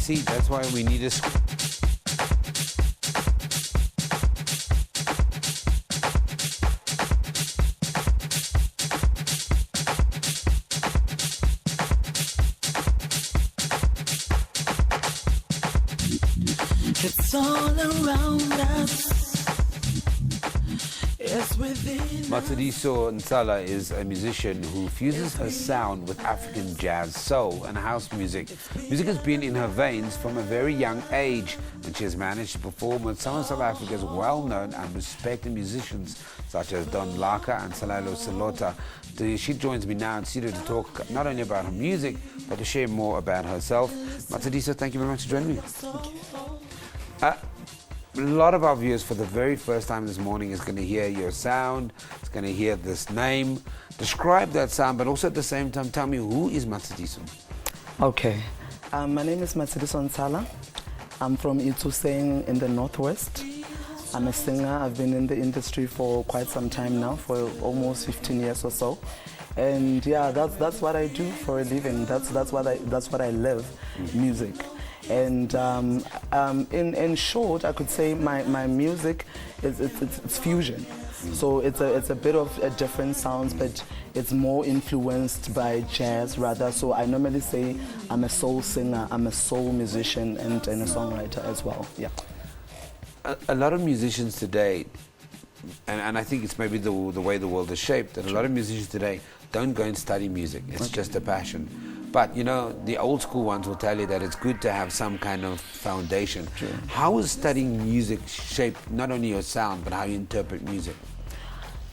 See, that's why we need a It's all around us. It's within. Matshediso Ntsala is a musician who fuses her sound with African jazz, soul and house music. Music has been in her veins from a very young age, and she has managed to perform with some of South Africa's well-known and respected musicians such as Laka and Salaelo Selota. She joins me now in studio to talk not only about her music, but to share more about herself. Matshediso, thank you very much for joining me. Thank you. A lot of our viewers for the very first time this morning is going to hear your sound, is going to hear this name. Describe that sound, but also at the same time tell me, who is Matshediso? Okay. My name is Matshediso Ntsala. I'm from Itsoseng in the Northwest. I'm a singer. I've been in the industry for quite some time now, for almost 15 years or so. And yeah, that's what I do for a living. That's what I live, music. And in short, I could say my music it's fusion. So it's a bit of a different sounds, but it's more influenced by jazz rather. So I normally say I'm a soul singer, I'm a soul musician, and a songwriter as well. Yeah. A lot of musicians today, and I think it's maybe the way the world is shaped, that a lot of musicians today don't go and study music. It's just a passion. But, you know, the old school ones will tell you that it's good to have some kind of foundation. True. How has studying music shaped not only your sound, but how you interpret music?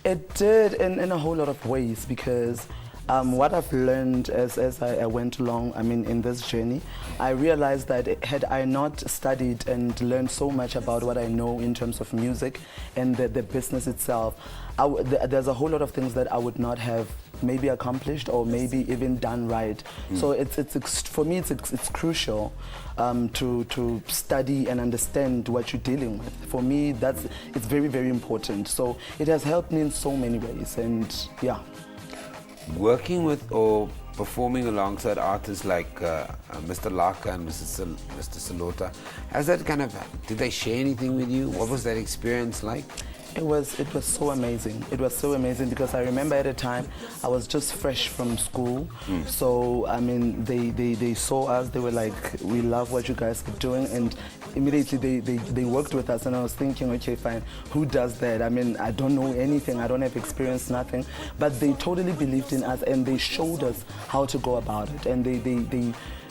It did in a whole lot of ways, because what I've learned as I went along, I mean, in this journey, I realized that had I not studied and learned so much about what I know in terms of music and the business itself, there's a whole lot of things that I would not have maybe accomplished or maybe even done right. So it's for me it's crucial to study and understand what you're dealing with. For me, it's very, very important. So it has helped me in so many ways, and yeah. Working with or performing alongside artists like Mr. Laka and Mr. Selota, has that did they share anything with you? What was that experience like? It was so amazing. It was so amazing because I remember at the time I was just fresh from school. So I mean, they saw us. They were like, "We love what you guys are doing," and immediately they worked with us. And I was thinking, okay, fine, who does that? I mean, I don't know anything. I don't have experience, nothing. But they totally believed in us, and they showed us how to go about it. And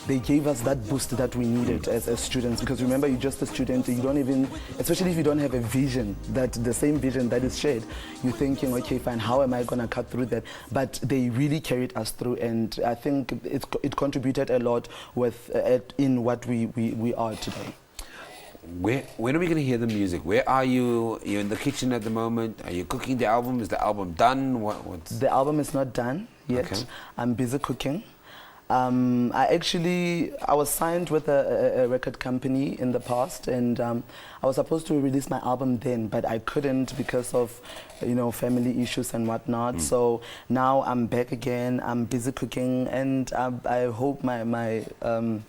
they gave us that boost that we needed as students, because remember, you're just a student, you don't even, especially if you don't have a vision, that the same vision that is shared, you're thinking, okay, fine, how am I going to cut through that? But they really carried us through, and I think it contributed a lot with in what we are today. When are we going to hear the music? Where are you? You're in the kitchen at the moment. Are you cooking the album? Is the album done? The album is not done yet. Okay. I'm busy cooking. I was signed with a record company in the past, and I was supposed to release my album then, but I couldn't because of, family issues and whatnot. So now I'm back again. I'm busy cooking, and I hope my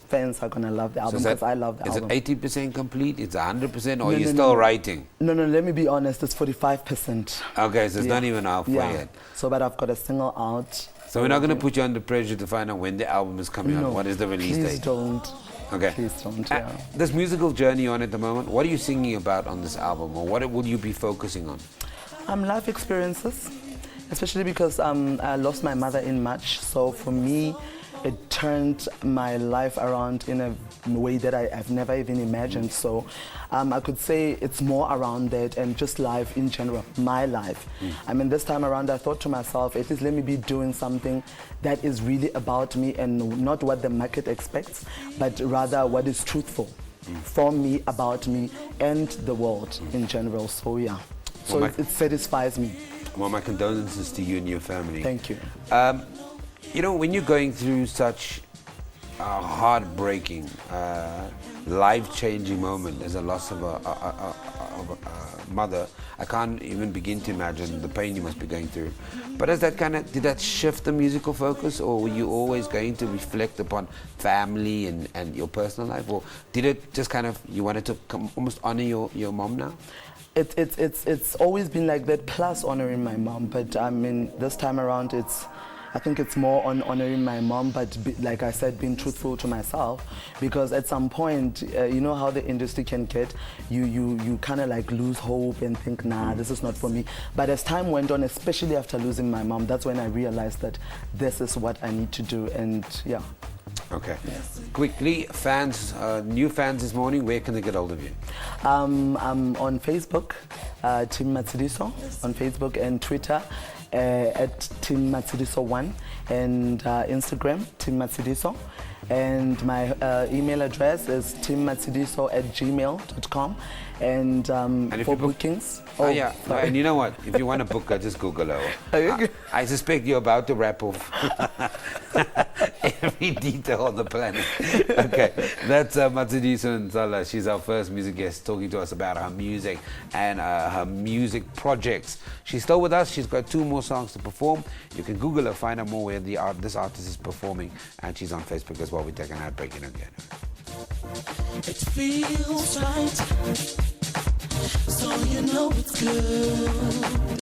fans are gonna love the album, because I love the album. Is it 80% complete? It's 100%, or are you still writing? No, let me be honest. It's 45%. Okay, so it's not even halfway yet. So, but I've got a single out. So we're not going to put you under pressure to find out when the album is coming out. What is the release date? Please don't. Okay. Please don't, yeah. This musical journey on at the moment, what are you singing about on this album, or what will you be focusing on? Life experiences, especially because I lost my mother in March. So for me, it turned my life around in a way that I've never even imagined. So I could say it's more around that, and just life in general, my life. I mean, this time around I thought to myself, at least let me be doing something that is really about me, and not what the market expects, but rather what is truthful for me, about me, and the world in general. So yeah, so it satisfies me. Well, my condolences to you and your family. Thank you. When you're going through such heartbreaking, life-changing moment as a loss of a mother. I can't even begin to imagine the pain you must be going through. But did that shift the musical focus, or were you always going to reflect upon family and your personal life, or did it just you wanted to almost honor your mom now? It's always been like that, plus honoring my mom. But I mean, this time around, I think it's more on honoring my mom, but like I said, being truthful to myself, because at some point, you know how the industry can get, you kind of like lose hope and think, nah, this is not for me. But as time went on, especially after losing my mom, that's when I realized that this is what I need to do, and yeah. Okay. Yes. Quickly, fans, new fans this morning, where can they get hold of you? I'm on Facebook, Team Matshediso, on Facebook and Twitter. At Team Matshediso 1 and Instagram, Team Matshediso. And my email address is teammatshediso@gmail.com. And for bookings. Yeah, and you know what? If you want to book her, just Google her. I suspect you're about to wrap off every detail on the planet. Okay, that's Matshediso Ntsala. She's our first music guest, talking to us about her music and her music projects. She's still with us. She's got 2 more songs to perform. You can Google her, find out more where this artist is performing, and she's on Facebook as well. We take an ad break in again. It feels right, so you know it's good.